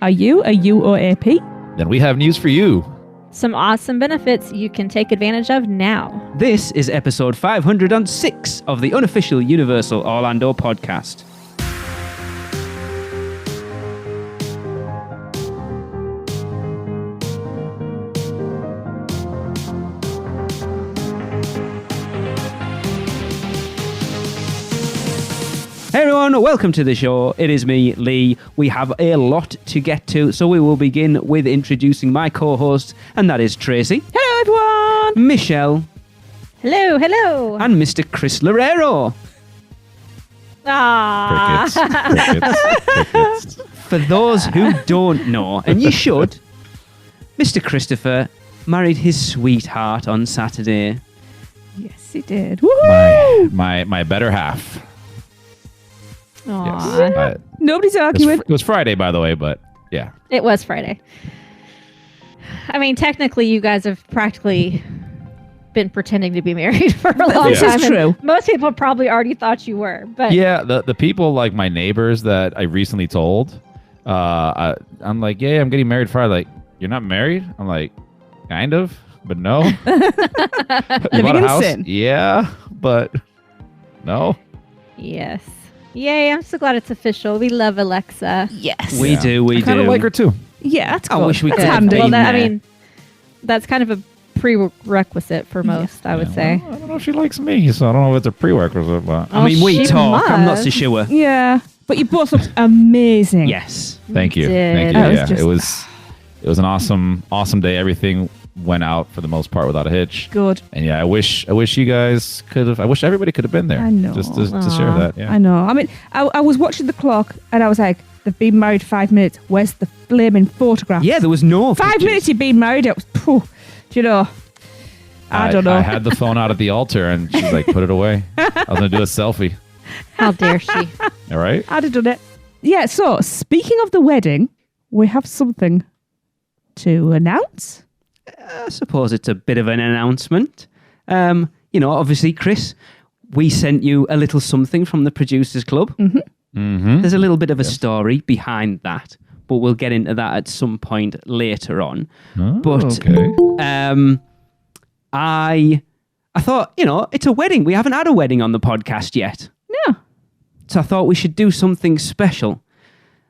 Are you a UOAP? Then we have news for you. Some awesome benefits you can take advantage of now. This is episode 506 of the unofficial Universal Orlando podcast. Hey everyone, welcome to the show. It is me, Lee. We have a lot to get to, so we will begin with introducing my co-host, and that is Tracy. Hello, everyone. Michelle. Hello, hello. And Mr. Chris Lorero. Crickets. For those who don't know, and you should, Mr. Christopher married his sweetheart on Saturday. Yes, he did. Woohoo! My better half. Aw. Yes. Nobody's arguing. It was Friday, by the way, but yeah. It was Friday. I mean, technically, you guys have practically been pretending to be married for a long time. This is true. Most people probably already thought you were, but Yeah, the people like my neighbors that I recently told, I'm like, yeah, I'm getting married Friday. Like, you're not married? I'm like, kind of, but no. You bought a house? Yeah, but no. yes. Yay, I'm so glad it's official. We love Alexa. Yes. We do. I kind of like her too. Yeah, that's I good. wish we That's could have handy. been Well, I there. mean, that's kind of a prerequisite for most, I would Yeah, say. well, I don't know if she likes me, so I don't know if it's a prerequisite, but I mean, we she talk. I'm not so must. sure. Yeah, but you both looked amazing. Yes. thank you. did. Thank you. That was Yeah, just- it was an awesome day. Everything went out for the most part without a hitch. Good. And yeah, I wish you guys could have. I wish everybody could have been there. I know. Just to share Aw. that. Yeah. I know. I mean, I was watching the clock and I was like, they've been married 5 minutes. Where's the flaming photograph? Yeah, there was no 5 pictures. minutes you've been married. It was, phew, do you know? I don't know. I had the phone out at the altar, and she's like, "Put it away." I was gonna do a selfie. How dare she? All right. I'd have done it. Yeah, so speaking of the wedding, we have something to announce. I suppose it's a bit of an announcement. Obviously, Chris, we sent you a little something from the Producers Club. Mm-hmm. There's a little bit of a story behind that, but we'll get into that at some point later on. But okay. I thought, it's a wedding. We haven't had a wedding on the podcast yet. No. So I thought we should do something special.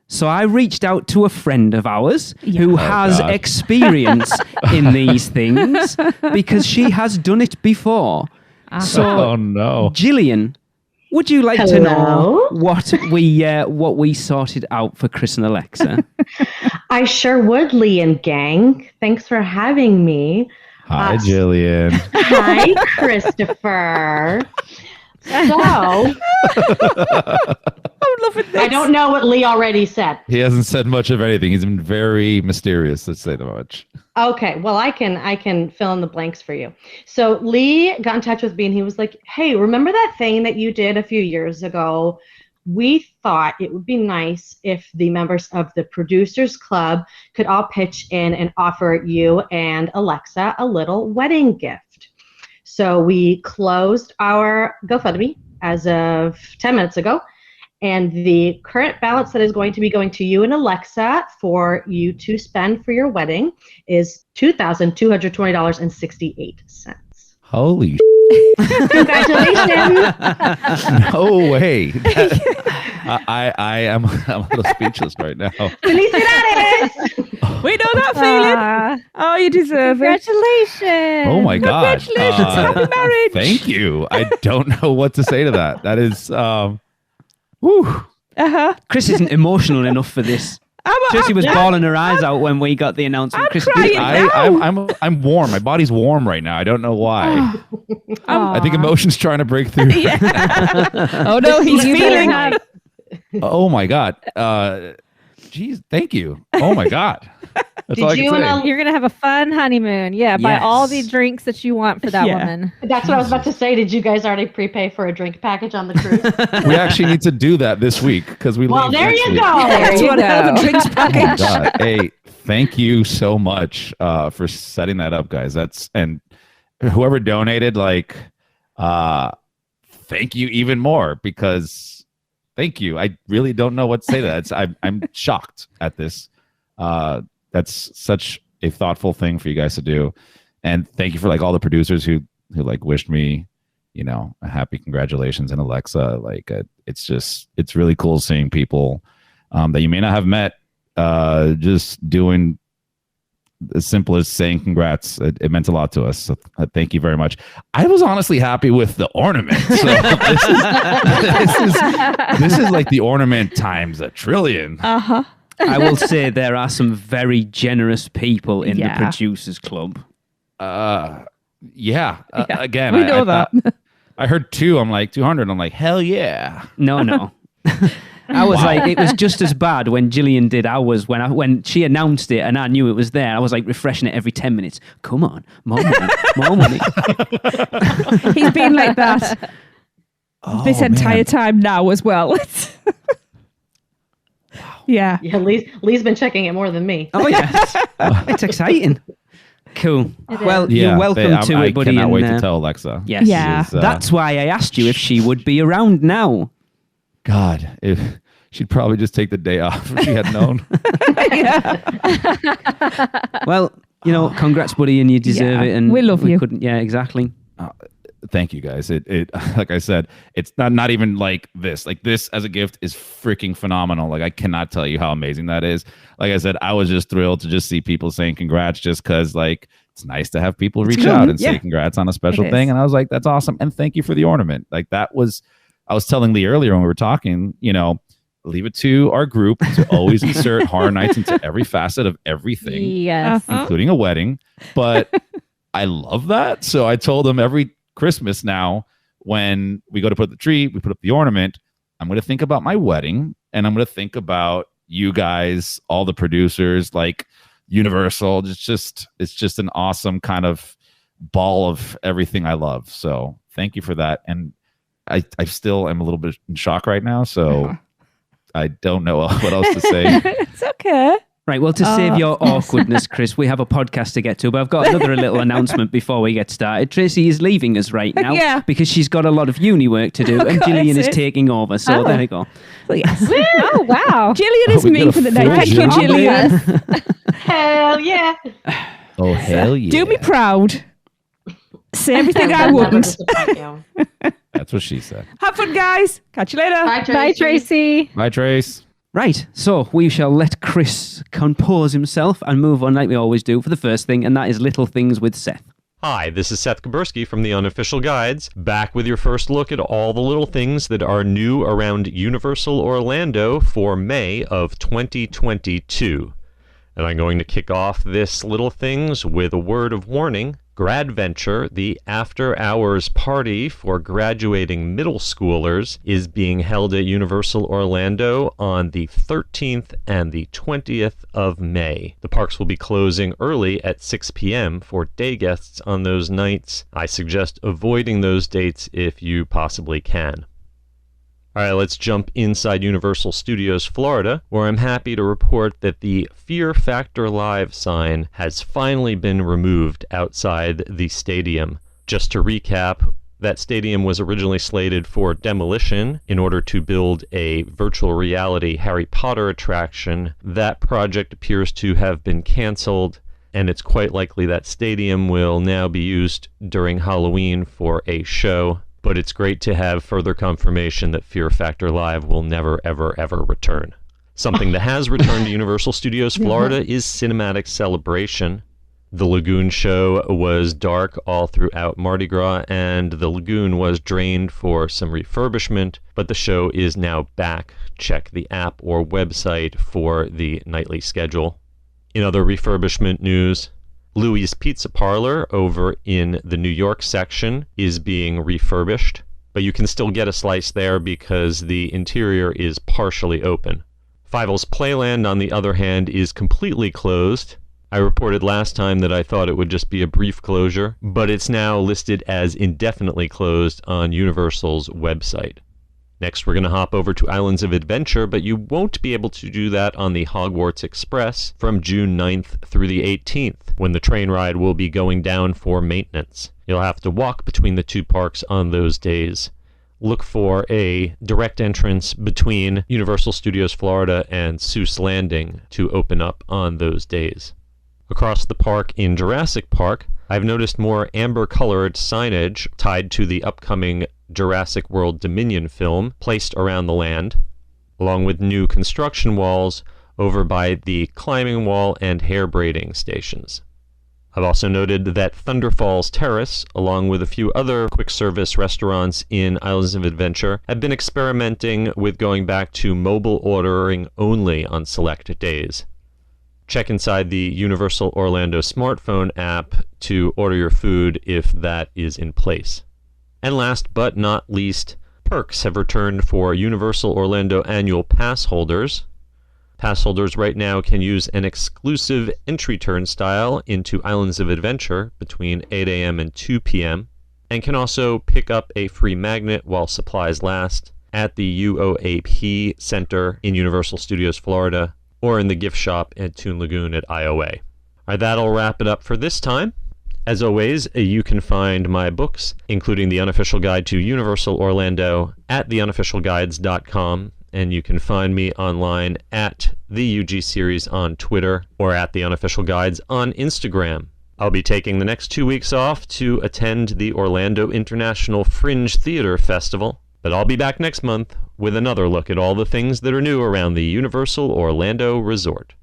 So I reached out to a friend of ours who has God. experience in these things because she has done it before. So, Oh no. Gillian, would you like to know what we sorted out for Chris and Alexa? I sure would, Lee and gang. Thanks for having me. Hi, Jillian. Hi, Christopher. So, I'm loving this. I don't know what Lee already said. He hasn't said much of anything. He's been very mysterious, let's say that much. Okay, well, I can fill in the blanks for you. So Lee got in touch with me and he was like, hey, remember that thing that you did a few years ago? We thought it would be nice if the members of the Producers Club could all pitch in and offer you and Alexa a little wedding gift. So we closed our GoFundMe as of 10 minutes ago. And the current balance that is going to be going to you and Alexa for you to spend for your wedding is $2,220.68. Holy Congratulations. no way. I am I'm a little speechless right now. Felicidades. We know that feeling. Oh, you deserve it. Congratulations. Oh my God. Congratulations. Happy marriage. Thank you. I don't know what to say to that. That is whew. Uh-huh. Chris isn't emotional enough for this. Tracy was bawling her eyes out when we got the announcement. I'm Chris, crying. I'm warm. My body's warm right now. I don't know why. I think Aw. emotion's trying to break through. Oh, no, he's You better feeling. have- Oh my God. Geez, thank you. Oh my God. That's Did all I can you say. and You're going to have a fun honeymoon. Yeah, buy all the Yes. drinks that you want for that Yeah. woman. That's what I was about to say. Did you guys already prepay for a drink package on the cruise? We actually need to do that this week because we Well, leave there next you week. go. That's you one hell of go. a drinks Oh my package. God. Hey, thank you so much for setting that up, guys. And whoever donated, thank you even more because thank you. I really don't know what to say to that. I'm shocked at this. That's such a thoughtful thing for you guys to do. And thank you for like all the producers who like wished me, you know, a happy congratulations and Alexa. Like it's really cool seeing people that you may not have met just doing as simple as saying congrats. It meant a lot to us. So thank you very much. I was honestly happy with the ornament. So this is like the ornament times a trillion. Uh-huh. I will say there are some very generous people in the Yeah. producers club. Yeah. Again, We know that. I heard 2. I'm like 200. I'm like, hell yeah. No. I was like, it was just as bad when Gillian did ours when she announced it and I knew it was there. I was like refreshing it every 10 minutes. Come on, more money, more money. He's been like that this entire time now as well. Yeah. Yeah, Lee's been checking it more than me. Oh yeah, it's exciting. Cool. Well, Yeah, you're welcome to I it, buddy. cannot and, wait to tell Alexa. Yes. Yeah. That's why I asked you if she would be around now. God, if she'd probably just take the day off if she had known. Well, you know, congrats, buddy, and you deserve Yeah, it. And we love you. Couldn't, yeah, exactly. Thank you guys. It like I said, it's not even like this. Like this as a gift is freaking phenomenal. Like I cannot tell you how amazing that is. Like I said, I was just thrilled to just see people saying congrats just because like it's nice to have people reach out and say congrats on a special It thing. is. And I was like, that's awesome. And thank you for the ornament. Like that was, I was telling Lee earlier when we were talking, you know, leave it to our group to always insert Horror Nights into every facet of everything, Yes. including a wedding. But I love that. So I told them every Christmas now, when we go to put up the tree, we put up the ornament, I'm going to think about my wedding and I'm going to think about you guys, all the producers, like Universal. It's just an awesome kind of ball of everything I love. So thank you for that. And I still am a little bit in shock right now. So I don't know what else to say. It's okay. Right, well, to save your awkwardness, Chris, we have a podcast to get to, but I've got another little announcement before we get started. Tracy is leaving us right now Yeah. because she's got a lot of uni work to do, and course Gillian is it is. taking over. So Oh. there you go. So yes. Oh, wow. Gillian is we me got a for the night. full Thank you, Gillian. Gillian. Hell yeah. Oh, hell yeah. Do me proud. Say everything I Never wouldn't. disappoint you. That's what she said. Have fun, guys. Catch you later. Bye, Tracy. Bye, Tracy. Bye, Trace. Right, so we shall let Chris compose himself and move on like we always do for the first thing, and that is Little Things with Seth. Hi, this is Seth Kaburski from the Unofficial Guides, back with your first look at all the little things that are new around Universal Orlando for May of 2022. And I'm going to kick off this Little Things with a word of warning. Gradventure, the after-hours party for graduating middle schoolers, is being held at Universal Orlando on the 13th and the 20th of May. The parks will be closing early at 6 p.m. for day guests on those nights. I suggest avoiding those dates if you possibly can. All right, let's jump inside Universal Studios Florida, where I'm happy to report that the Fear Factor Live sign has finally been removed outside the stadium. Just to recap, that stadium was originally slated for demolition in order to build a virtual reality Harry Potter attraction. That project appears to have been canceled, and it's quite likely that stadium will now be used during Halloween for a show. But it's great to have further confirmation that Fear Factor Live will never, ever, ever return. Something that has returned to Universal Studios Florida is Cinematic Celebration. The Lagoon show was dark all throughout Mardi Gras, and the lagoon was drained for some refurbishment, but the show is now back. Check the app or website for the nightly schedule. In other refurbishment news, Louis' Pizza Parlor over in the New York section is being refurbished, but you can still get a slice there because the interior is partially open. Fievel's Playland, on the other hand, is completely closed. I reported last time that I thought it would just be a brief closure, but it's now listed as indefinitely closed on Universal's website. Next, we're going to hop over to Islands of Adventure, but you won't be able to do that on the Hogwarts Express from June 9th through the 18th, when the train ride will be going down for maintenance. You'll have to walk between the two parks on those days. look for a direct entrance between Universal Studios Florida and Seuss Landing to open up on those days. Across the park in Jurassic Park, I've noticed more amber-colored signage tied to the upcoming Jurassic World Dominion film placed around the land, along with new construction walls over by the climbing wall and hair braiding stations. I've also noted that Thunder Falls Terrace, along with a few other quick-service restaurants in Islands of Adventure, have been experimenting with going back to mobile ordering only on select days. Check inside the Universal Orlando smartphone app to order your food if that is in place. And last but not least, perks have returned for Universal Orlando annual pass holders. Pass holders right now can use an exclusive entry turnstile into Islands of Adventure between 8 a.m. and 2 p.m. and can also pick up a free magnet while supplies last at the UOAP Center in Universal Studios Florida or in the gift shop at Toon Lagoon at IOA. All right, that'll wrap it up for this time. As always, you can find my books, including The Unofficial Guide to Universal Orlando, at theunofficialguides.com, and you can find me online at the UG Series on Twitter or at The Unofficial Guides on Instagram. I'll be taking the next 2 weeks off to attend the Orlando International Fringe Theater Festival, but I'll be back next month with another look at all the things that are new around the Universal Orlando Resort.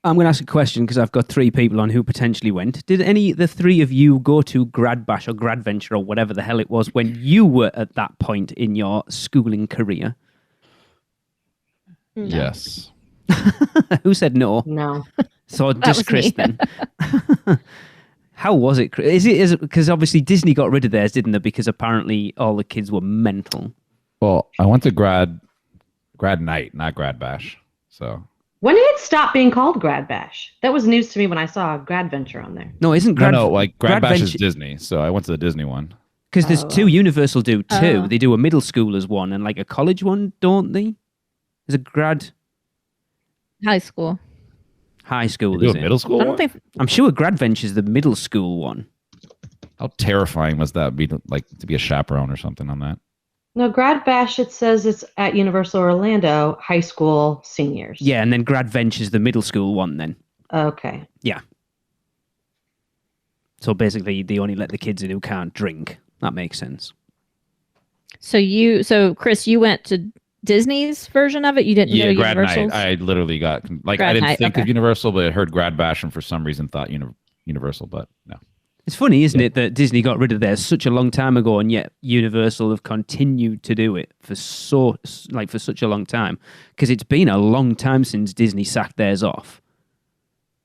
I'm going to ask a question because I've got 3 people on who potentially went. Did any of the 3 of you go to Grad Bash or Grad Venture or whatever the hell it was when you were at that point in your schooling career? No. Yes. Who said no? No. So That just was Chris me. then. How was it? Is it because obviously Disney got rid of theirs, didn't they? Because apparently all the kids were mental. Well, I went to grad night, not grad bash. So When did it stop being called Grad Bash? That was news to me when I saw Grad Venture on there. No, isn't Grad? no, like grad bash is Venture- Disney. So I went to the Disney one. Because there's 2 Universal do 2. Oh. They do a middle schoolers one and like a college one, don't they? There's a grad High school. high school. They do Is a it? middle school I don't one? think. I'm sure Grad Venture's the middle school one. How terrifying must that be to be a chaperone or something on that? No, Grad Bash, it says it's at Universal Orlando, high school seniors. Yeah, and then Grad Venture's the middle school one then. Okay. Yeah. So basically, they only let the kids in who can't drink. That makes sense. So Chris, you went to Disney's version of it. You didn't go Yeah, to grad Universal's. night. I literally got I Grad didn't night, think okay. of Universal, but I heard grad bash and for some reason thought Universal, but no. It's funny, isn't it, that Disney got rid of theirs such a long time ago, and yet Universal have continued to do it for such a long time. Because it's been a long time since Disney sacked theirs off.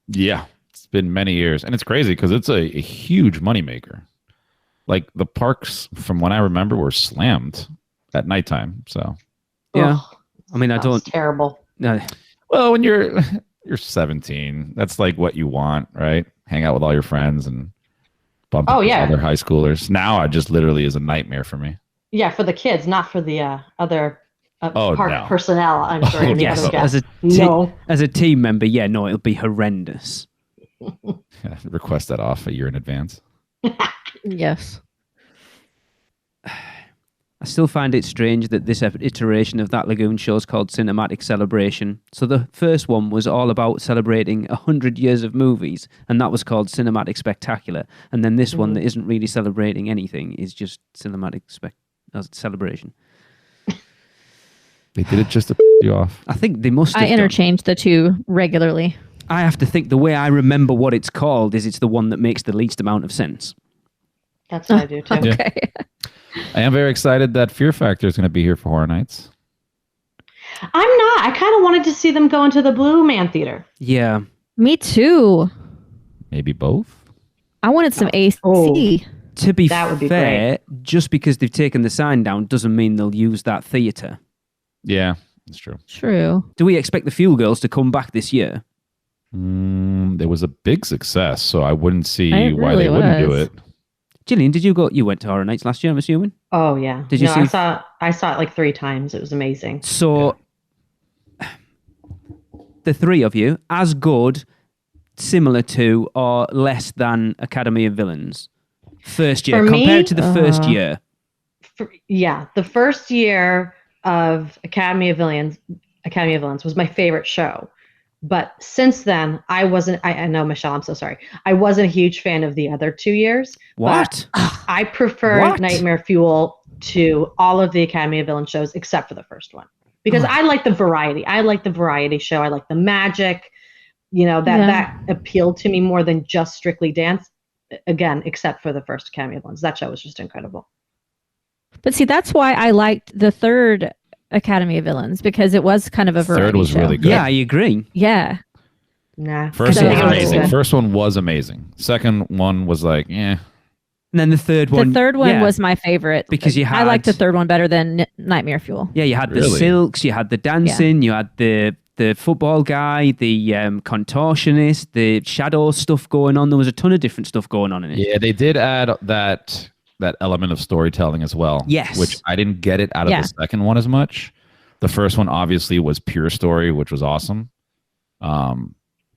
Yeah, it's been many years, and it's crazy because it's a huge moneymaker. Like the parks, from when I remember, were slammed at nighttime. So, Yeah. Ugh, I mean, I sounds don't. terrible. well, when you're 17, that's like what you want, right? Hang out with all your friends and bump Oh, into yeah. other high schoolers. Now, it just literally is a nightmare for me. Yeah, for the kids, not for the other Oh, park no. personnel. I'm sure. Oh, any yes, other as guests. a No. as a team member, yeah, no, it'll be horrendous. Request that off a year in advance. Yes. I still find it strange that this iteration of that Lagoon show is called Cinematic Celebration. So the first one was all about celebrating 100 years of movies, and that was called Cinematic Spectacular. And then this one that isn't really celebrating anything is just Cinematic Celebration. They did it just to piss you off. I think they must have I done. interchange the two regularly. I have to think the way I remember what it's called is it's the one that makes the least amount of sense. That's what I do too. Yeah. Okay. I am very excited that Fear Factor is going to be here for Horror Nights. I'm not. I kind of wanted to see them go into the Blue Man Theater. Yeah. Me too. Maybe both? I wanted some AC. Oh. To be That would be fair, just because they've taken the sign down doesn't mean they'll use that theatre. Yeah, that's true. True. Do we expect the Fuel Girls to come back this year? There was a big success, so I wouldn't see It why they really wouldn't do was. it. Gillian, did you go? You went to Horror Nights last year, I'm assuming. Oh yeah. Did you no, see- I saw it like 3 times. It was amazing. So, the 3 of you, as good, similar to, or less than Academy of Villains? First year, For me, compared to the first year. The first year of Academy of Villains was my favorite show. But since then, I wasn't. I know, Michelle. I'm so sorry. I wasn't a huge fan of the other 2 years. What? I prefer Nightmare Fuel to all of the Academy of Villains shows except for the first one because I like the variety. I like the variety show. I like the magic. That appealed to me more than just strictly dance. Again, except for the first Academy of Villains. That show was just incredible. But see, that's why I liked the third Academy of Villains because it was kind of a variety Third was show. really good. Yeah, I agree. Yeah. Nah. First So one was it was amazing. good. First one was amazing. Second one was like, And then the third one. The third one yeah, was my favorite because I liked the third one better than Nightmare Fuel. Yeah, you had the Really? silks, you had the dancing, you had the football guy, the contortionist, the shadow stuff going on. There was a ton of different stuff going on in it. yeah, they did add that element of storytelling as well. Yes. Which I didn't get it out of Yeah. the second one as much. The first one obviously was pure story, which was awesome.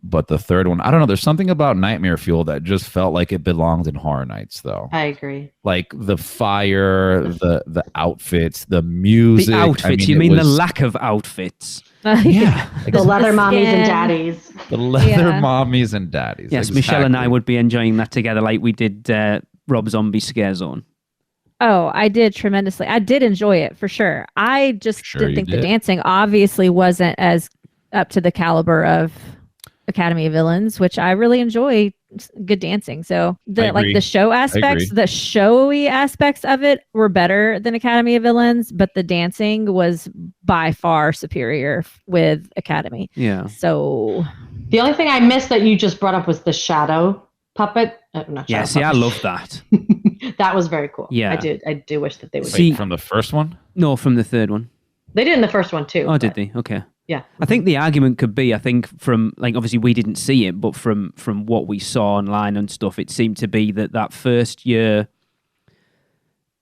But the third one, I don't know. There's something about Nightmare Fuel that just felt like it belonged in Horror Nights, though. I agree. Like the fire, the outfits, the music. The outfits. I mean, You it mean the was- lack of outfits? Yeah, The leather mommies and skin. daddies. the leather Yeah. mommies and daddies. Yes, Michelle and I exactly. would be enjoying that together like we did Rob Zombie Scare Zone. Oh, I did tremendously. I did enjoy it for sure. I just Sure didn't you think the did. dancing obviously wasn't as up to the caliber of Academy of Villains, which I really enjoy good dancing. So I like agree. the show aspects, agree. the showy aspects of it were better than Academy of Villains, but the dancing was by far superior with Academy. Yeah. So The only thing I missed that you just brought up was the shadow puppet. Not Yeah, shadow see, I puppet. love that. That was very cool. Yeah. I do wish that they would. See- Wait, from the first one. No, from the third one. They did in the first one too. Oh, did but- they? Okay. Yeah. I think the argument could be, from like obviously we didn't see it, but from what we saw online and stuff, it seemed to be that first year,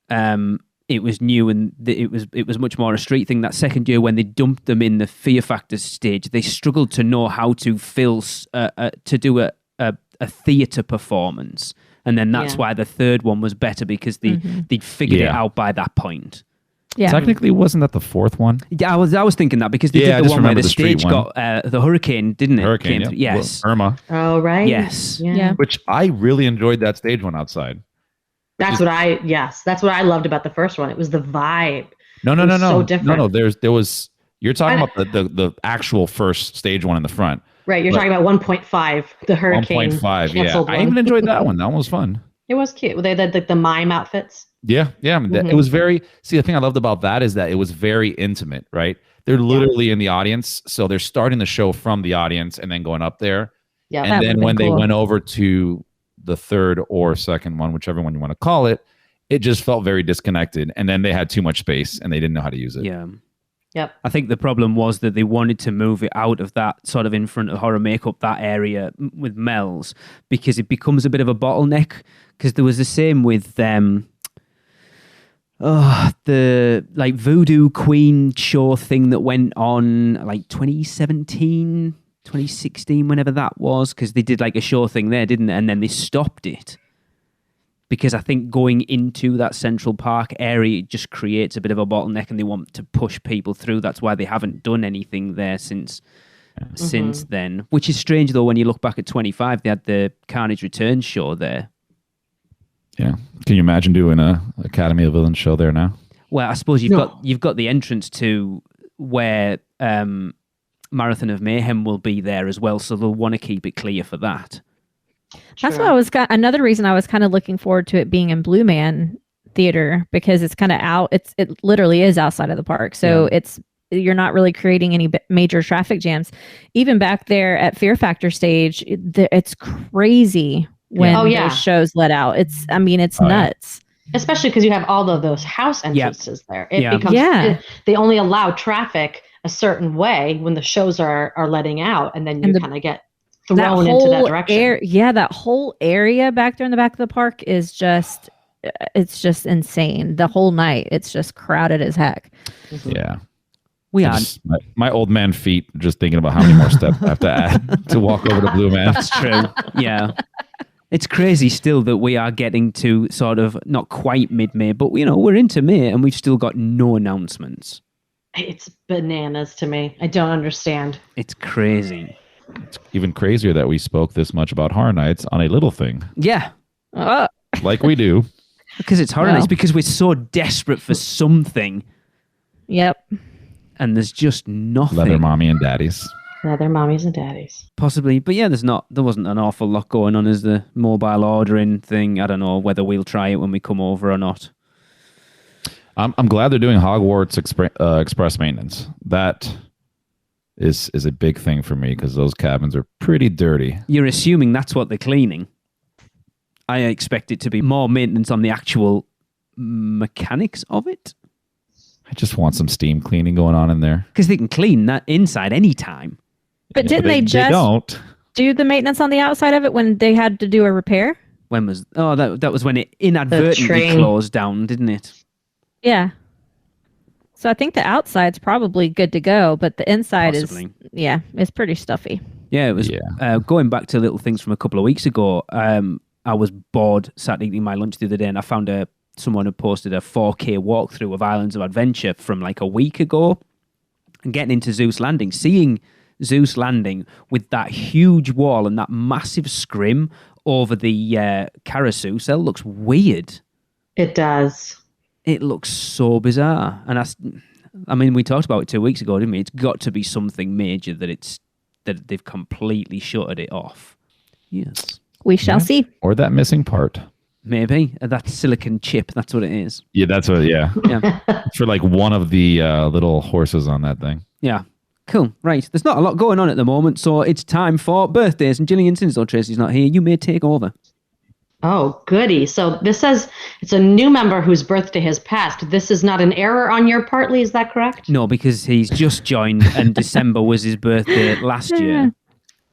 it was new and it was much more a street thing. That second year, when they dumped them in the Fear Factor stage, they struggled to know how to to do a theatre performance, and then that's Yeah. why the third one was better because they'd figured it Yeah. out by that point. yeah. Technically, wasn't that the fourth one? Yeah, I was thinking that because they Yeah, I did the just one where remember the the street stage one. got the hurricane, didn't it? Hurricane. Came through- Yeah. Yes. Well, Irma. Oh right. Yes. Yeah. Which I really enjoyed that stage one outside. That's what I loved about the first one. It was the vibe. No. It was so different. No. There was. You're talking about the actual first stage one in the front. Right. You're But- talking about 1.5, the hurricane. 1.5. Yeah, canceled I one. even enjoyed that one. That one was fun. It was cute. They had the mime outfits. Yeah. I mean, Mhm. it was very. See, the thing I loved about that is that it was very intimate. Right? They're literally in the audience, so they're starting the show from the audience and then going up there. Yeah. And That then would've when been they cool. went over to the third or second one, whichever one you want to call it, it just felt very disconnected. And then they had too much space and they didn't know how to use it. Yeah. Yep. I think the problem was that they wanted to move it out of that sort of in front of horror makeup, that area with Mel's, because it becomes a bit of a bottleneck. Because there was the same with the like Voodoo Queen show thing that went on like 2017, 2016, whenever that was, because they did like a show thing there, didn't they? And then they stopped it. Because I think going into that Central Park area just creates a bit of a bottleneck and they want to push people through. That's why they haven't done anything there since then. Which is strange, though, when you look back at 25, they had the Carnage Returns show there. Yeah. Can you imagine doing a Academy of Villains show there now? Well, I suppose you've got the entrance to where Marathon of Mayhem will be there as well, so they'll want to keep it clear for that. That's Sure. why I was another reason I was kind of looking forward to it being in Blue Man Theater because it's kind of out. It literally is outside of the park, so you're not really creating any major traffic jams. Even back there at Fear Factor stage, it's crazy when Oh, yeah. those shows let out. It's nuts. Especially because you have all of those house entrances there. It Yeah. becomes Yeah. they only allow traffic a certain way when the shows are letting out, and then you kind of get thrown into that direction. That whole area back there in the back of the park is just insane. The whole night, it's just crowded as heck. Yeah. We I are. just- my old man feet just thinking about how many more steps I have to add to walk over to Blue Man. That's true. Yeah. It's crazy still that we are getting to sort of not quite mid-May, but we're into May and we've still got no announcements. It's bananas to me. I don't understand. It's crazy. It's even crazier that we spoke this much about Horror Nights on a little thing, Yeah, like we do. because it's horror Well. nights, because we're so desperate for something Yep. and there's just nothing. Leather mommy and daddies. Yeah, they're mommies and daddies. Possibly, but yeah, there wasn't an awful lot going on as the mobile ordering thing. I don't know whether we'll try it when we come over or not. I'm glad they're doing Hogwarts express maintenance. That is a big thing for me because those cabins are pretty dirty. You're assuming that's what they're cleaning. I expect it to be more maintenance on the actual mechanics of it, I just want some steam cleaning going on in there. because they can clean that inside anytime. But didn't they just don't. do the maintenance on the outside of it when they had to do a repair? When was that was when it inadvertently train. closed down, didn't it? Yeah. So I think the outside's probably good to go, but the inside Possibly. it's pretty stuffy. Yeah, it was. Yeah. Going back to little things from a couple of weeks ago, I was bored, sat eating my lunch the other day, and I found someone had posted a 4K walkthrough of Islands of Adventure from like a week ago, and getting into Zeus Landing, seeing Zeus Landing with that huge wall and that massive scrim over the carousel looks weird. It does. It looks so bizarre, and I mean, we talked about it 2 weeks ago, didn't we? It's got to be something major that they've completely shuttered it off. Yes, We shall Yeah. see. Or that missing part. maybe that silicon chip. That's what it is. Yeah, that's what. Yeah, Yeah, for like one of the little horses on that thing. yeah. Cool. Right. There's not a lot going on at the moment, so it's time for birthdays. And Gillian, since Tracy's not here, you may take over. Oh, goody. So this says it's a new member whose birthday has passed. This is not an error on your part, Lee. Is that correct? No, because he's just joined, and December was his birthday last year.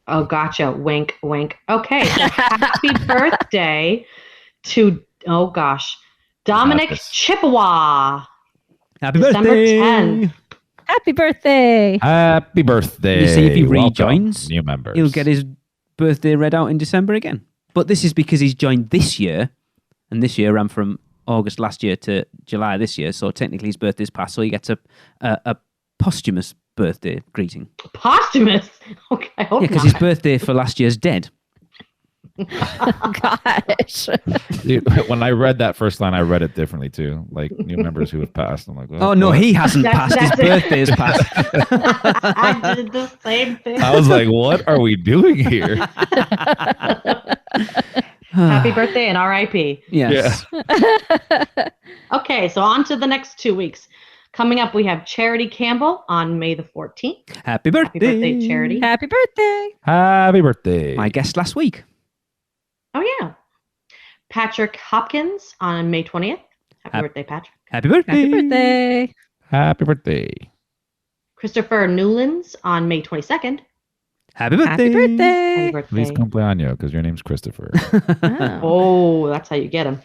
Oh, gotcha. Wink, wink. Okay. So happy birthday to, oh gosh, Dominic Got this. Chippewa. Happy December birthday! 10th. Happy birthday. Happy birthday! You see, if he Welcome, rejoins, new members. He'll get his birthday read out in December again. But this is because he's joined this year, and this year ran from August last year to July this year, so technically his birthday's passed, so he gets a posthumous birthday greeting. Posthumous. Okay, I hope Yeah, because not. his birthday for last year's dead. Gosh. Dude, when I read that first line, I read it differently too. Like new members who have passed. I'm like, Oh, no, what? he hasn't That's- passed. His that's it. birthday has passed. I did the same thing. I was like, what are we doing here? Happy birthday and RIP. Yes. Okay, so on to the next 2 weeks. Coming up, we have Charity Campbell on May the 14th. Happy birthday. Happy birthday, Charity. Happy birthday. Happy birthday. My guest last week. Oh, yeah. Patrick Hopkins on May 20th. Happy Hap- birthday, Patrick. Happy birthday. Happy birthday. Happy birthday. Christopher Newlands on May 22nd. Happy birthday. Happy birthday. Happy birthday. Please cumpleaños because your name's Christopher. Oh. Oh, that's how you get him.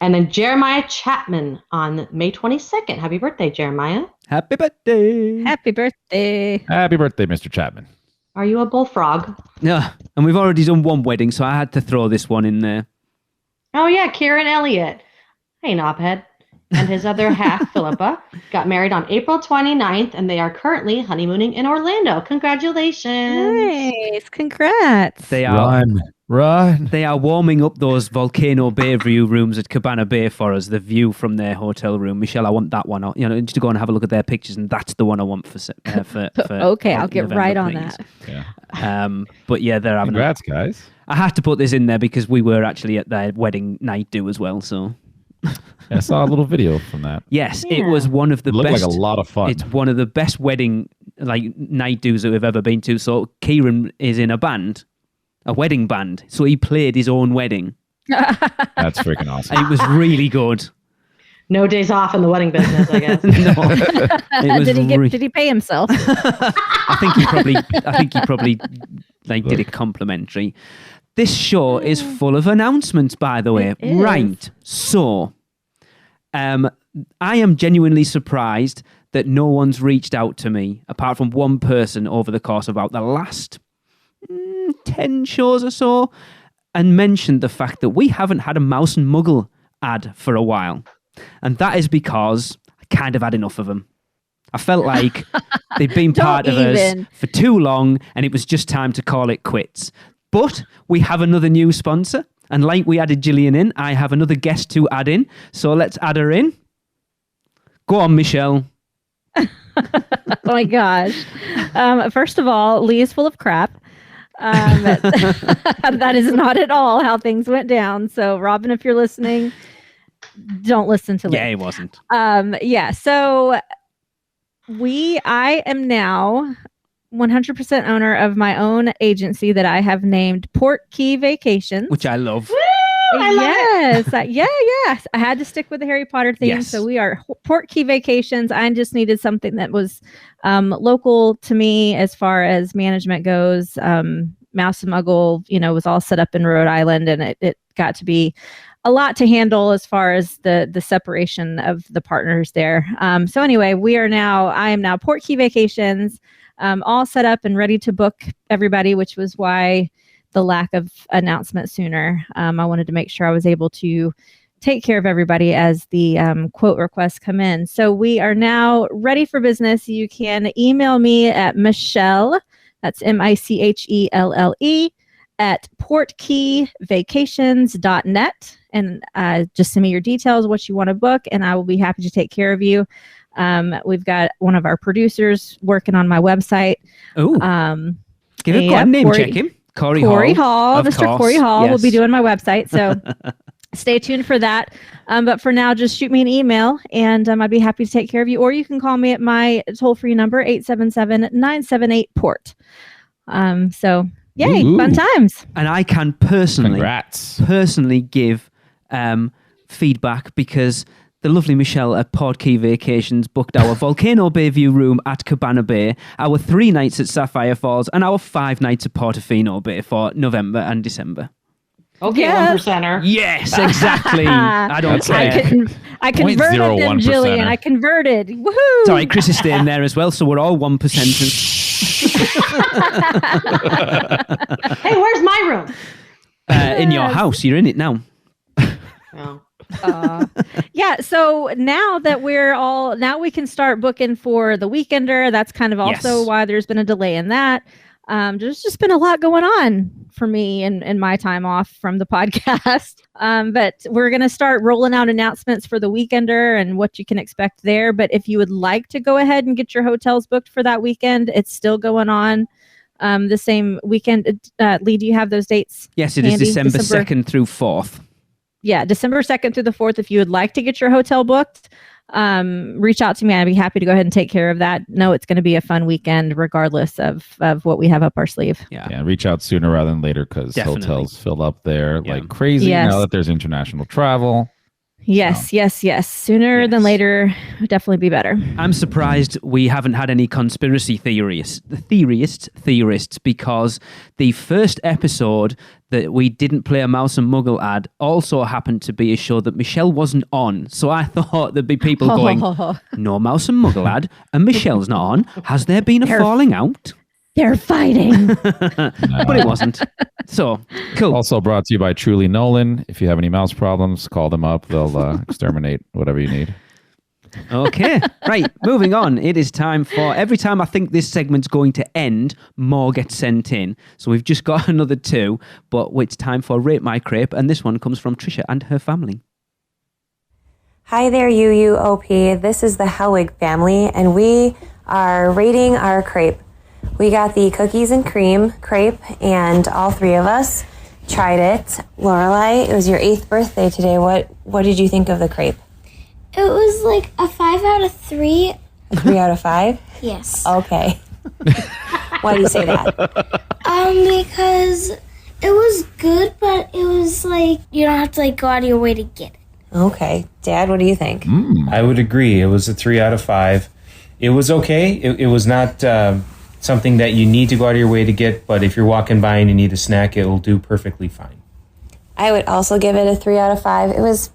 And then Jeremiah Chapman on May 22nd. Happy birthday, Jeremiah. Happy birthday. Happy birthday. Happy birthday, Mr. Chapman. Are you a bullfrog? Yeah, and we've already done one wedding, so I had to throw this one in there. Oh, yeah, Kieran Elliott. Hey, knobhead. And his other half, Philippa, got married on April 29th, and they are currently honeymooning in Orlando. Congratulations. Nice. Congrats. They are Run. they are warming up those Volcano Bay view rooms at Cabana Bay for us. The view from their hotel room. Michelle, I want that one. Just to go and have a look at their pictures, and that's the one I want for Okay, I'll get November, right on please. that. Yeah. But yeah, they're having. Congrats, guys. I had to put this in there because we were actually at their wedding night do as well. So I saw a little video from that. yes, it Yeah. was one of the It looked best. like a lot of fun. It's one of the best wedding night do's that we've ever been to. So Kieran is in a band, a wedding band. So he played his own wedding. That's freaking awesome. And it was really good. No days off in the wedding business, I guess. No, it was Did he pay himself? I think he probably did it complimentary. This show is full of announcements, by the way. It is. Right. So, I am genuinely surprised that no one's reached out to me, apart from one person over the course of about the last 10 shows or so. and mentioned the fact that we haven't had a Mouse and Muggle ad for a while. And that is because I kind of had enough of them. I felt like they'd been part of us for too long and it was just time to call it quits. But we have another new sponsor. And like we added Gillian in, I have another guest to add in. So let's add her in. Go on, Michelle. Oh my gosh. First of all, Lee is full of crap. That is not at all how things went down. So Robin, if you're listening, don't listen to Lee. Yeah, it wasn't. So I am now 100% owner of my own agency that I have named Port Key Vacations, which I love. Woo! I love it. Yes. I had to stick with the Harry Potter theme. Yes. So we are Port Key Vacations. I just needed something that was local to me as far as management goes. Mouse and Muggle, was all set up in Rhode Island, and it got to be a lot to handle as far as the separation of the partners there. So anyway, I am now Port Key Vacations, all set up and ready to book everybody, which was why the lack of announcement sooner. I wanted to make sure I was able to take care of everybody as the quote requests come in. So we are now ready for business. You can email me at Michelle, that's MICHELLE, at portkeyvacations.net, and just send me your details, what you want to book, and I will be happy to take care of you. We've got one of our producers working on my website. Oh, give a good name check him. Corey Hall. Mr. Corey Hall will be doing my website. So stay tuned for that. But for now, just shoot me an email and I'd be happy to take care of you. Or you can call me at my toll-free number, 877-978-PORT. So yay, Ooh. fun times. And I can personally give feedback because the lovely Michelle at Portkey Vacations booked our Volcano Bay View room at Cabana Bay, our 3 nights at Sapphire Falls, and our 5 nights at Portofino Bay for November and December. Okay, Yes. 1%er. Yes, exactly. I don't care. I converted them, 0.01%er. Jillian. I converted. Woohoo! Sorry, Chris is staying there as well, so we're all 1%ers. Hey, where's my room? In your house. You're in it now. Oh. So now that now we can start booking for the Weekender. That's kind of also Yes. why there's been a delay in that. There's just been a lot going on for me in my time off from the podcast. But we're going to start rolling out announcements for the Weekender and what you can expect there. But if you would like to go ahead and get your hotels booked for that weekend, it's still going on the same weekend. Lee, do you have those dates? Yes, it is handy? December 2nd through 4th. Yeah, December 2nd through the 4th. If you would like to get your hotel booked, reach out to me. I'd be happy to go ahead and take care of that. No, it's going to be a fun weekend regardless of what we have up our sleeve. Yeah, reach out sooner rather than later because Definitely. hotels fill up there Yeah. like crazy Yes. now that there's international travel. Yes. Sooner than Yes. later would definitely be better. I'm surprised we haven't had any conspiracy theorists because the first episode that we didn't play a Mouse and Muggle ad also happened to be a show that Michelle wasn't on. So I thought there'd be people going, no Mouse and Muggle ad, and Michelle's not on. Has there been a falling out? They're fighting. But it wasn't. So, cool. Also brought to you by Truly Nolan. If you have any mouse problems, call them up. They'll exterminate whatever you need. Okay, right, moving on. It is time for, every time I think this segment's going to end, more get sent in. So we've just got another 2, but it's time for Rate My Crepe, and this one comes from Tricia and her family. Hi there, UUOP. This is the Helwig family, and we are rating our crepe. We got the cookies and cream crepe, and all 3 of us tried it. Lorelai, it was your 8th birthday today. What did you think of the crepe? It was like a 5 out of 3. A 3 out of 5? Yes. Okay. Why do you say that? Because it was good, but it was like you don't have to go out of your way to get it. Okay. Dad, what do you think? I would agree. It was a 3 out of 5. It was okay. It was not something that you need to go out of your way to get, but if you're walking by and you need a snack, it will do perfectly fine. I would also give it a 3 out of 5. It was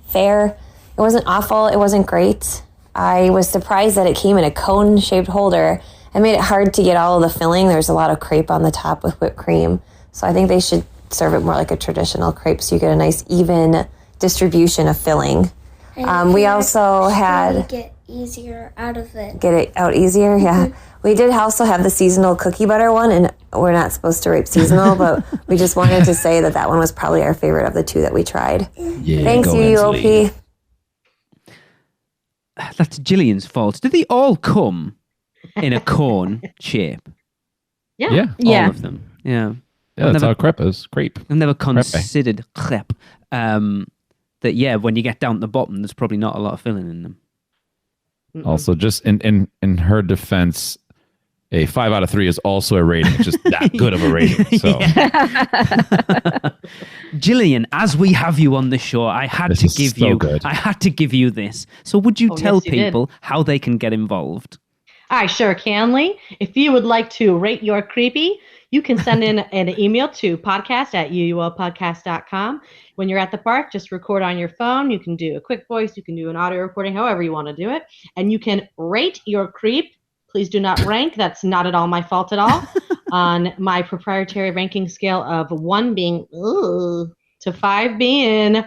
fair. It wasn't awful. It wasn't great. I was surprised that it came in a cone-shaped holder. It made it hard to get all of the filling. There's a lot of crepe on the top with whipped cream. So I think they should serve it more like a traditional crepe, so you get a nice even distribution of filling. We also had get easier out of it. Get it out easier, yeah. We did also have the seasonal cookie butter one, and we're not supposed to rape seasonal, but we just wanted to say that one was probably our favorite of the two that we tried. Yeah, Thanks, UUOP. That's Gillian's fault. Do they all come in a cone shape? Yeah. All of them. Yeah. Yeah, that's how crepe is. Crepe. I've never considered crepe. That, when you get down to the bottom, there's probably not a lot of filling in them. Also, just in her defense, a 5 out of 3 is also a rating. It's just that good of a rating. So, Gillian, as we have you on the show, I had to give you this. So, would you tell people how they can get involved? I sure can, Lee. If you would like to rate your creepy, you can send in an email to podcast@uuopodcast.com. When you're at the park, just record on your phone. You can do a quick voice. You can do an audio recording, however you want to do it. And you can rate your creep. Please do not rank. That's not at all my fault at all. On my proprietary ranking scale of 1 being ooh to 5 being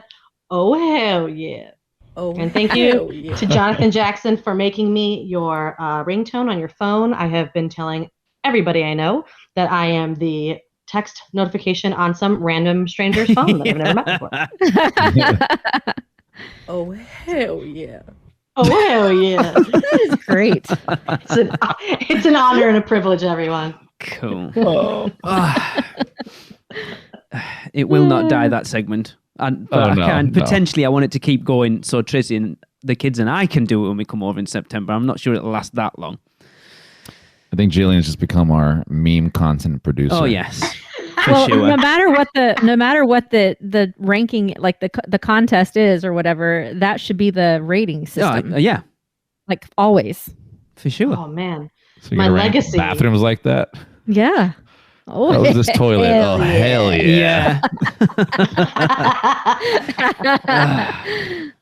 oh hell yeah. Oh, and thank you to Jonathan Jackson for making me your ringtone on your phone. I have been telling everybody I know that I am the text notification on some random stranger's phone that I've never met before. Oh, hell yeah. Oh, hell yeah. That is great. It's an honor and a privilege, everyone. Cool. It will not die, that segment. Potentially, I want it to keep going so Tricia and the kids and I can do it when we come over in September. I'm not sure it'll last that long. I think Jillian's just become our meme content producer. Oh, yes. Well, sure. no matter what the ranking, like the contest is or whatever, that should be the rating system. Yeah. Like always. For sure. Oh, man. So My legacy. Bathrooms like that. Yeah. Oh, That was this toilet. Hell yeah.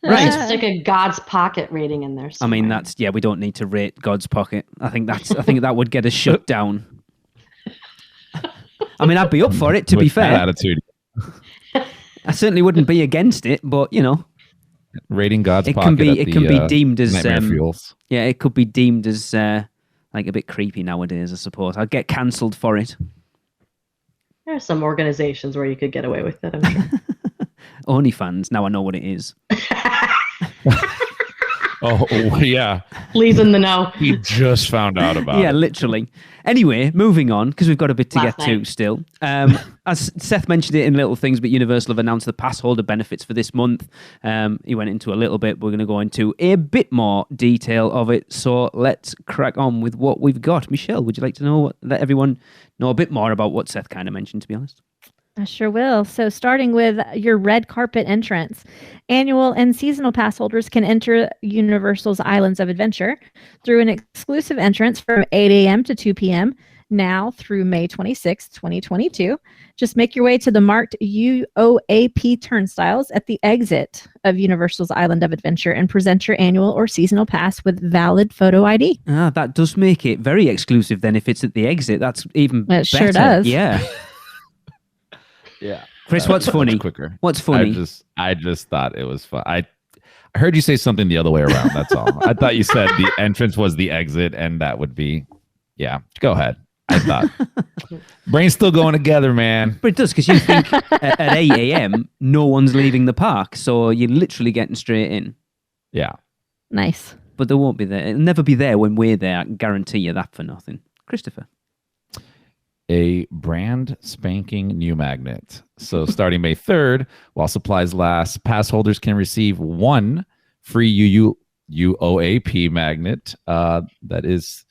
Right. Just stick a God's Pocket rating in there somewhere. I mean, we don't need to rate God's Pocket. I think that would get us shut down. I mean, I'd be up for it, to be fair. Attitude. I certainly wouldn't be against it, but, Rating God's Pocket it can be deemed as Nightmare Fuels. Yeah, it could be deemed as like a bit creepy nowadays, I suppose. I'd get cancelled for it. There are some organizations where you could get away with it, I'm sure. OnlyFans, now I know what it is. Oh, yeah. Lee's in the know. He just found out about it. Yeah, literally. Anyway, moving on, because we've got a bit to get to still. As Seth mentioned it in Little Things, but Universal have announced the pass holder benefits for this month. He went into a little bit. We're going to go into a bit more detail of it. So let's crack on with what we've got. Michelle, would you like to let everyone know a bit more about what Seth kind of mentioned, to be honest? I sure will. So starting with your red carpet entrance, annual and seasonal pass holders can enter Universal's Islands of Adventure through an exclusive entrance from 8 a.m. to 2 p.m. now through May 26, 2022. Just make your way to the marked UOAP turnstiles at the exit of Universal's Island of Adventure and present your annual or seasonal pass with valid photo ID. That does make it very exclusive then. If it's at the exit, that's even better. It sure does. Yeah. Yeah. Chris, what's funny? Quicker. What's funny? I just thought it was fun. I heard you say something the other way around. That's all. I thought you said the entrance was the exit, and that would be, yeah. Go ahead. I thought. Brain's still going together, man. But it does, because you think at 8 a.m. no one's leaving the park, so you're literally getting straight in. Yeah. Nice. But they won't be there. It'll never be there when we're there. I can guarantee you that for nothing. Christopher. A brand spanking new magnet. So starting May 3rd, while supplies last, pass holders can receive one free UOAP magnet that is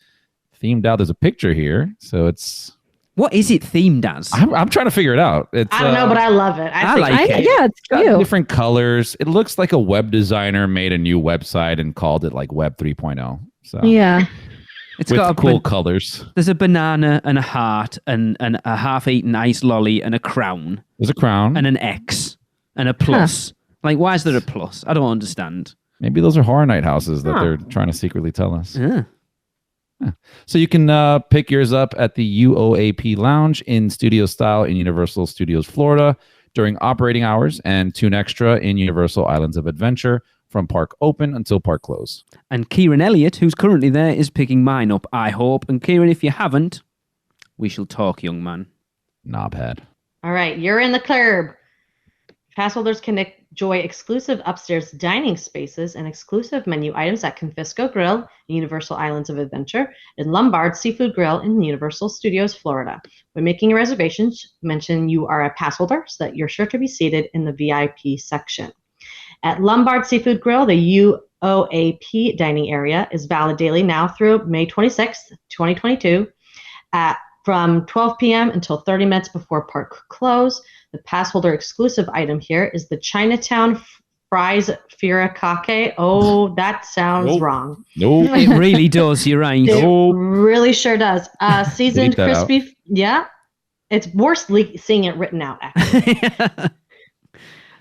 themed out. There's a picture here. So it's... What is it themed as? I'm trying to figure it out. It's, I don't know, but I love it. I like it. Yeah, it's cute. Different colors. It looks like a web designer made a new website and called it like Web 3.0. So yeah. It's with got cool colors. There's a banana and a heart and a half-eaten ice lolly and a crown. There's a crown. And an X and a plus. Like, why is there a plus? I don't understand. Maybe those are Horror Night houses that they're trying to secretly tell us. Yeah. So you can pick yours up at the UOAP Lounge in studio style in Universal Studios Florida during operating hours, and Tune Extra in Universal Islands of Adventure from park open until park close. And Kieran Elliott, who's currently there, is picking mine up, I hope. And Kieran, if you haven't, we shall talk, young man. Knobhead. All right, you're in the club. Pass holders can enjoy exclusive upstairs dining spaces and exclusive menu items at Confisco Grill in Universal Islands of Adventure and Lombard Seafood Grill in Universal Studios, Florida. When making your reservations, mention you are a pass holder so that you're sure to be seated in the VIP section. At Lombard Seafood Grill, the UOAP dining area is valid daily now through May 26th, 2022 from 12 p.m. until 30 minutes before park close. The pass holder exclusive item here is the Chinatown fries furikake. Oh, that sounds wrong. Nope. It really does, you're right. It really sure does. Seasoned crispy. Yeah. It's worse seeing it written out, actually.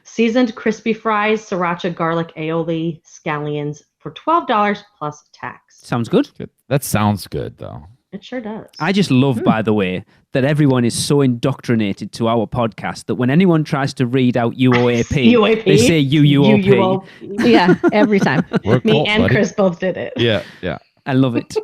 Seasoned crispy fries, sriracha garlic aioli, scallions for $12 plus tax. Sounds good. That sounds good, though. It sure does. I just love, by the way, that everyone is so indoctrinated to our podcast that when anyone tries to read out UOAP, they say UUOP. Yeah, every time. Me and Chris both did it. Yeah. I love it.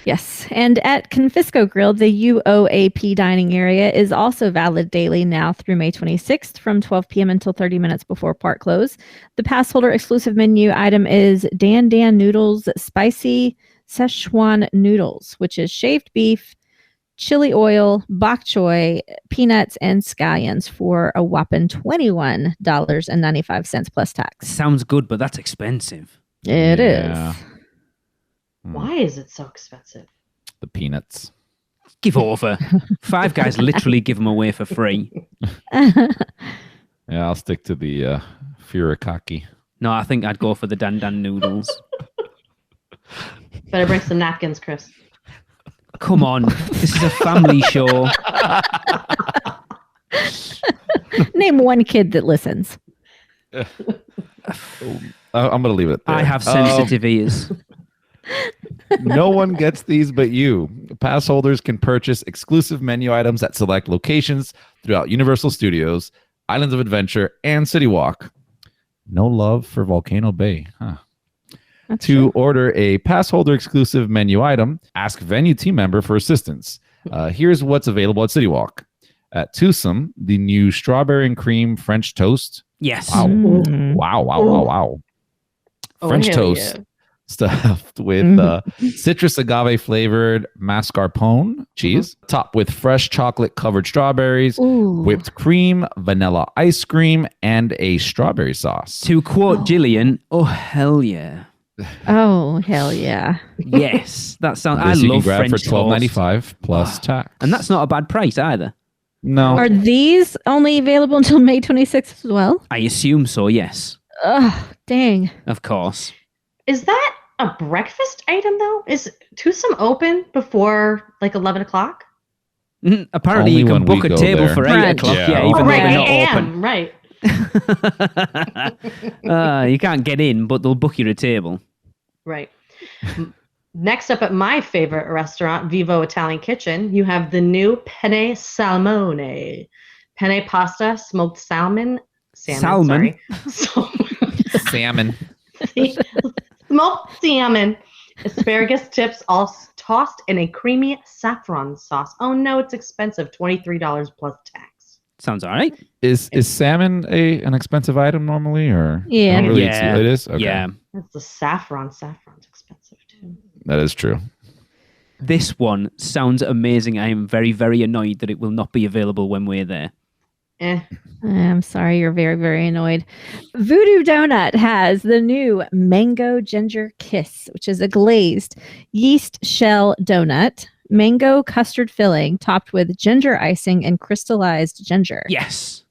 Yes. And at Confisco Grill, the UOAP dining area is also valid daily now through May 26th from 12 p.m. until 30 minutes before park close. The pass holder exclusive menu item is Dan Dan Noodles Spicy Szechuan Noodles, which is shaved beef, chili oil, bok choy, peanuts, and scallions for a whopping $21.95 plus tax. Sounds good, but that's expensive. It is. Why is it so expensive? The peanuts. Give over. Five Guys literally give them away for free. Yeah, I'll stick to the furikake. No, I think I'd go for the Dan Dan noodles. Better bring some napkins, Chris. Come on. This is a family show. Name one kid that listens. I'm going to leave it there. I have sensitive ears. No one gets these but you. Pass holders can purchase exclusive menu items at select locations throughout Universal Studios, Islands of Adventure, and City Walk. No love for Volcano Bay, huh? To order a pass holder exclusive menu item, ask venue team member for assistance. Here's what's available at City Walk. At Twosome, the new strawberry and cream French toast. Yes. Wow. Wow. French toast stuffed with citrus agave flavored mascarpone cheese, topped with fresh chocolate covered strawberries, whipped cream, vanilla ice cream, and a strawberry sauce. To quote Jillian, oh, hell yeah. Oh, hell yeah. Yes. That sounds. I You can love grab French for $12.95 plus tax. And that's not a bad price either. No. Are these only available until May 26th as well? I assume so, yes. Ugh, dang. Of course. Is that a breakfast item, though? Is Twosome open before, like, 11 o'clock? Apparently, Only you can when we book a go table there. for 8 Brunch. o'clock. Yeah. Yeah, even though right, they're not AM, open. right. You can't get in, but they'll book you a table. Right. Next up at my favorite restaurant, Vivo Italian Kitchen, you have the new penne salmone. Penne pasta, smoked salmon. Salmon? Salmon. Smoked salmon. Asparagus tips all tossed in a creamy saffron sauce. Oh no, it's expensive. $23 plus tax. Sounds all right. Is salmon an expensive item normally, or Yeah. I don't really Yeah. see it is. Okay. Yeah. That's the saffron. Saffron's expensive too. That is true. This one sounds amazing. I am very, very annoyed that it will not be available when we're there. I'm sorry, you're very, very annoyed. Voodoo Donut has the new Mango Ginger Kiss, which is a glazed yeast shell donut, mango custard filling topped with ginger icing and crystallized ginger. Yes.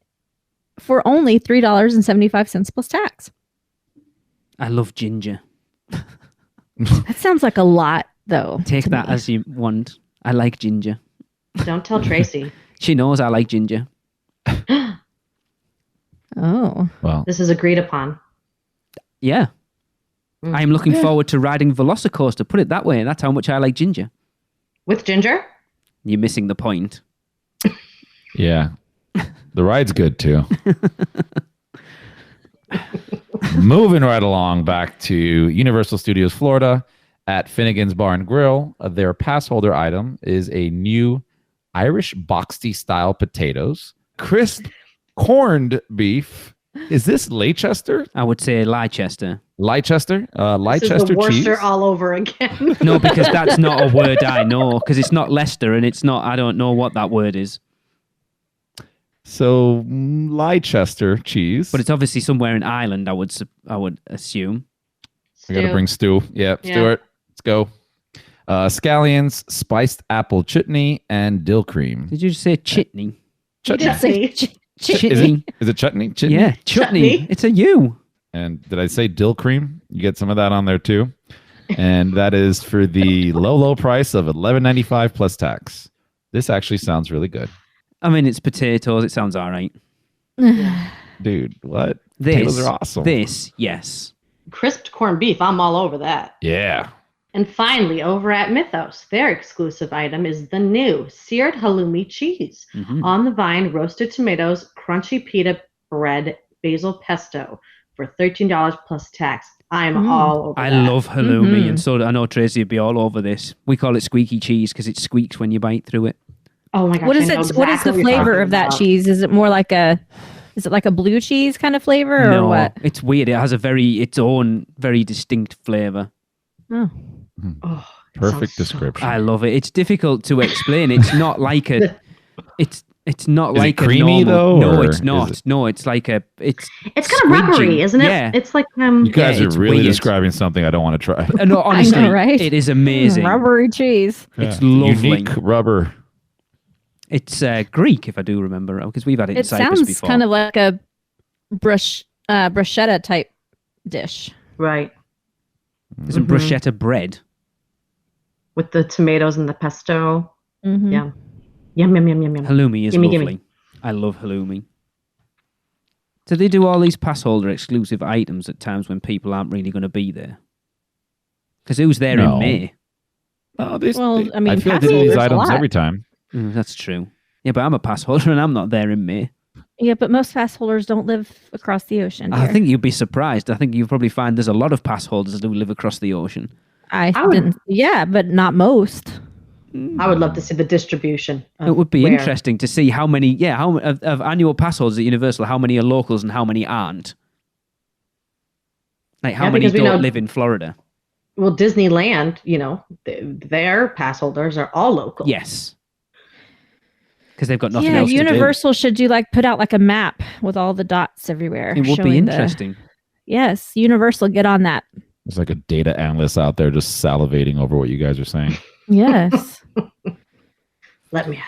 For only $3.75 plus tax. I love ginger. That sounds like a lot, though. Take to that me. as you want. I like ginger. Don't tell Tracy. She knows I like ginger. Oh. Well, This is agreed upon. Yeah. I am looking forward to riding Velocicoaster. Put it that way. That's how much I like ginger. With ginger? You're missing the point. Yeah. The ride's good too. Moving right along back to Universal Studios Florida at Finnegan's Bar and Grill. Their pass holder item is a new Irish boxty style potatoes, crisp corned beef. Is this Leicester? I would say Leicester. Leicester? This is Leicester the Worcester cheese? all over again. No, because that's not a word I know. Because it's not Leicester, and it's not. I don't know what that word is. So Leicester cheese. But it's obviously somewhere in Ireland. I would assume. I gotta bring Stu. Yeah, Stuart. Let's go. Scallions, spiced apple chutney, and dill cream. Did you just say chutney? Chutney. Chutney. Is it chutney? Chutney? Yeah, chutney. It's a U. And did I say dill cream? You get some of that on there too. And that is for the low price of $11.95 plus tax. This actually sounds really good. I mean, it's potatoes. It sounds all right. Dude, what? This, Potatoes are awesome. This, yes. Crisped corned beef. I'm all over that. Yeah. And finally, over at Mythos, their exclusive item is the new seared halloumi cheese. On the vine, roasted tomatoes, crunchy pita bread, basil pesto for $13 plus tax. I'm all over I that. love halloumi, and so I know Tracy would be all over this. We call it squeaky cheese because it squeaks when you bite through it. Oh my gosh! What is I know it? What is exactly the what you're flavor talking of that about. cheese? Is it more like a? Is it like a blue cheese kind of flavor, or No, what? it's weird. It has its own very distinct flavor. Oh. Oh, it Perfect sounds so description. I love it. It's difficult to explain. It's not like a. It's not Is like it creamy, a normal. though, No, or it's is not. it- No, it's like a. It's It's kind of rubbery, squidgy. isn't it? Yeah. It's like You guys Yeah, are it's really weird. describing something I don't want to try. No, honestly, know, right? it is amazing. Rubbery cheese. It's Yeah. lovely. Unique rubber. It's Greek, if I do remember, because we've had it in It Cyprus sounds before. kind of like a bruschetta type dish. right There's a bruschetta bread. with the tomatoes and the pesto. Mhm. Yeah, yum yum yum yum yum. Halloumi is Gimme, lovely. gimme. I love halloumi. So they do all these pass holder exclusive items at times when people aren't really going to be there. Because who's there No. in May? Oh, Well, I mean, I feel like pass they do these holders a items lot. every time. That's true. Yeah, but I'm a pass holder and I'm not there in May. Yeah, but most pass holders don't live across the ocean. I dear. think you'd be surprised. I think you'll probably find there's a lot of pass holders that live across the ocean. I would- didn't. Yeah, but not most. I would love to see the distribution. It would be where. interesting to see how many, of annual pass holders at Universal, how many are locals and how many aren't. Like how Yeah, many because we don't know- live in Florida? Well, Disneyland, their pass holders are all local. Yes. Because they've got nothing Yeah, else to do. Universal should put out like a map with all the dots everywhere. It would be showing interesting. Yes, Universal, get on that. There's like a data analyst out there just salivating over what you guys are saying. Yes. Let me.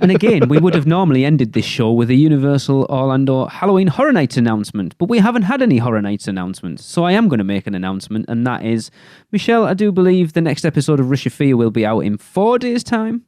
And again, we would have normally ended this show with a Universal Orlando Halloween Horror Nights announcement, but we haven't had any Horror Nights announcements. So I am going to make an announcement, and that is, Michelle, I do believe the next episode of Rush of Fear will be out in 4 days' time.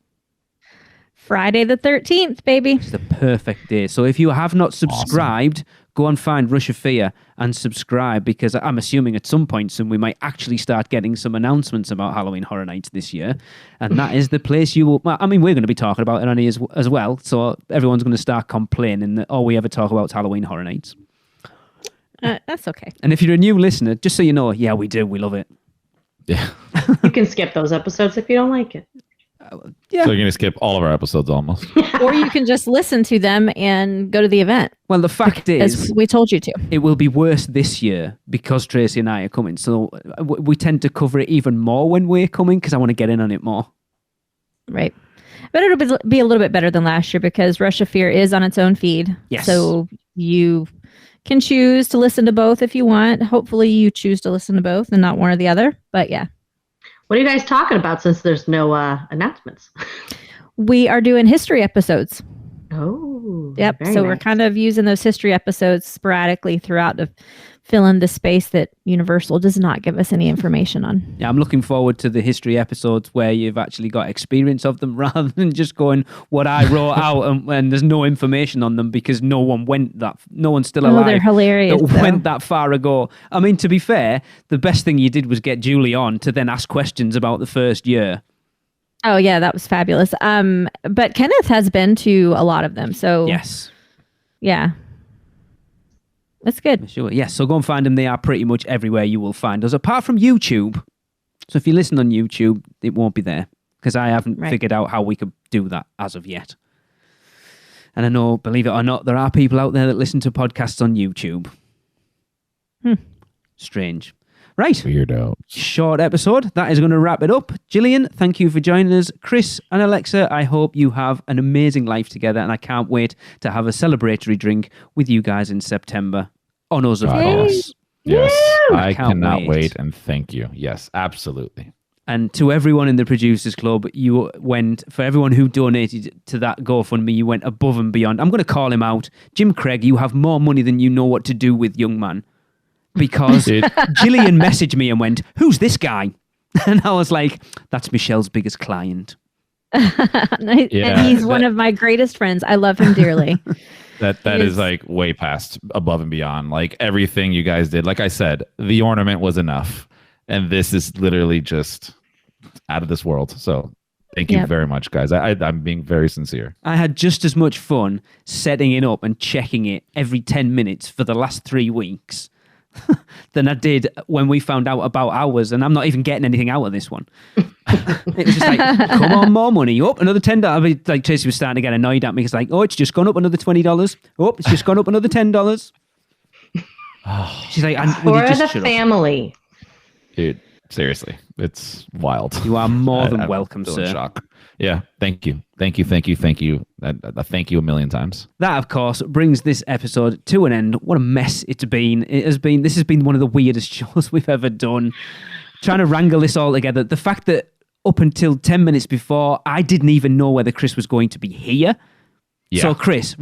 Friday the 13th, baby. It's the perfect day. So if you have not subscribed, go and find Rush of Fear and subscribe, because I'm assuming at some point soon we might actually start getting some announcements about Halloween Horror Nights this year. And that is the place you will... Well, I mean, we're going to be talking about it on here as well. So everyone's going to start complaining that all we ever talk about is Halloween Horror Nights. That's okay. And if you're a new listener, just so you know, yeah, we do. We love it. Yeah. You can skip those episodes if you don't like it. Yeah. So you're going to skip all of our episodes almost. Or you can just listen to them and go to the event, Well, the fact as is, we told you to. it will be worse this year because Tracy and I are coming. So we tend to cover it even more when we're coming because I want to get in on it more. Right. But it'll be a little bit better than last year because Rush of Fear is on its own feed. Yes. So you can choose to listen to both if you want. Hopefully you choose to listen to both and not one or the other. But yeah. What are you guys talking about since there's no announcements? We are doing history episodes. Oh. Yep. very So we're nice. kind of using those history episodes sporadically throughout to fill in the space that Universal does not give us any information on. Yeah, I'm looking forward to the history episodes where you've actually got experience of them rather than just going what I wrote out and there's no information on them because no one's still alive. Oh, they're hilarious. That went that far ago. I mean, to be fair, the best thing you did was get Julie on to then ask questions about the first year. Oh yeah, that was fabulous. But Kenneth has been to a lot of them. So Yes. yeah. That's good. Sure. Yes, so go and find them. They are pretty much everywhere you will find us, apart from YouTube. So if you listen on YouTube, it won't be there because I haven't figured out how we could do that as of yet. And I know, believe it or not, there are people out there that listen to podcasts on YouTube. Strange. Right. Weirdo. Short episode. That is going to wrap it up. Gillian, thank you for joining us. Chris and Alexa, I hope you have an amazing life together, and I can't wait to have a celebratory drink with you guys in September. On us, of course. Yes. Woo! I Can't cannot wait. wait, and thank you. Yes, absolutely. And to everyone in the Producers Club, you went, for everyone who donated to that GoFundMe, you went above and beyond. I'm going to call him out. Jim Craig, you have more money than you know what to do with, young man. Because Gillian messaged me and went, "Who's this guy?" And I was like, "That's Michelle's biggest client." And he's one of my greatest friends. I love him dearly. That is like way past above and beyond. Like everything you guys did. Like I said, the ornament was enough. And this is literally just out of this world. So thank you very much, guys. I'm being very sincere. I had just as much fun setting it up and checking it every 10 minutes for the last 3 weeks than I did when we found out about ours, and I'm not even getting anything out of this one. It was just like, come on, more money. Up another $10. I mean, like Tracy was starting to get annoyed at me. It's like, oh, it's just gone up another $20. Oh, it's just gone up another $10. She's like, for the family. Dude, seriously, it's wild. You are more than I'm welcome, still sir. in shock. Yeah, thank you. Thank you. Thank you a million times. That, of course, brings this episode to an end. What a mess it's been. This has been one of the weirdest shows we've ever done. Trying to wrangle this all together. The fact that up until 10 minutes before, I didn't even know whether Chris was going to be here. Yeah. So, Chris,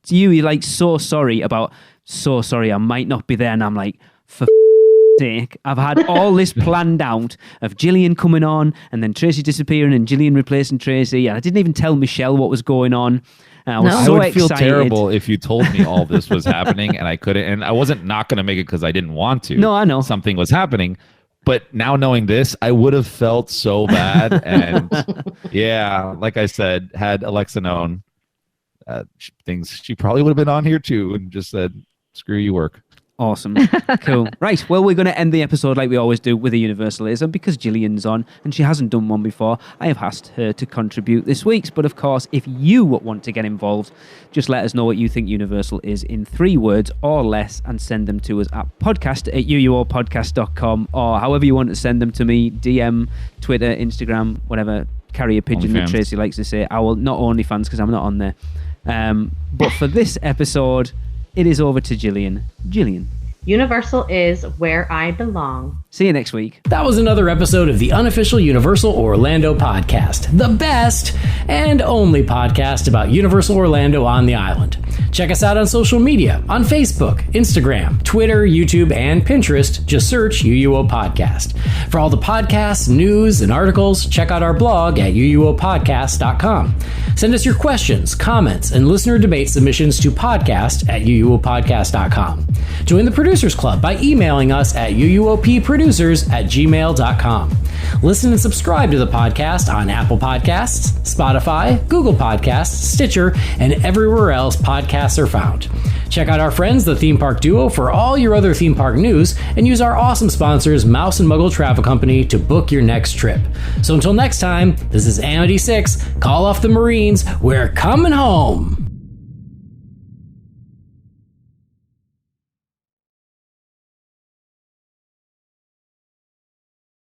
you're like, so sorry, I might not be there. And I'm like, for sake, I've had all this planned out of Gillian coming on and then Tracy disappearing and Gillian replacing Tracy. And I didn't even tell Michelle what was going on. I was so I would feel excited. terrible if you told me all this was happening and I couldn't. And I wasn't not going to make it because I didn't want to. No, I know. Something was happening. But now knowing this, I would have felt so bad. And yeah, like I said, had Alexa known things, she probably would have been on here too and just said, screw you, work. Awesome. Cool. Right. Well, we're going to end the episode like we always do with a Universalism because Gillian's on and she hasn't done one before. I have asked her to contribute this week's. But of course, if you want to get involved, just let us know what you think Universal is in 3 words or less and send them to us at podcast@uuopodcast.com or however you want to send them to me, DM, Twitter, Instagram, whatever, carrier pigeon that Tracy likes to say. I will, not OnlyFans because I'm not on there. But for this episode, it is over to Gillian. Gillian. Universal is where I belong. See you next week. That was another episode of the unofficial Universal Orlando podcast, the best and only podcast about Universal Orlando on the island. Check us out on social media, on Facebook, Instagram, Twitter, YouTube, and Pinterest. Just search UUO Podcast. For all the podcasts, news, and articles, check out our blog at uuopodcast.com. Send us your questions, comments, and listener debate submissions to podcast@uuopodcast.com. Join the Producers Club by emailing us at uuopproducers@gmail.com. Listen and subscribe to the podcast on Apple Podcasts, Spotify, Google Podcasts, Stitcher, and everywhere else podcasts are found. Check out our friends, the Theme Park Duo, for all your other theme park news, and use our awesome sponsors, Mouse and Muggle Travel Company, to book your next trip. So until next time, this is Amity 6. Call off the Marines. We're coming home.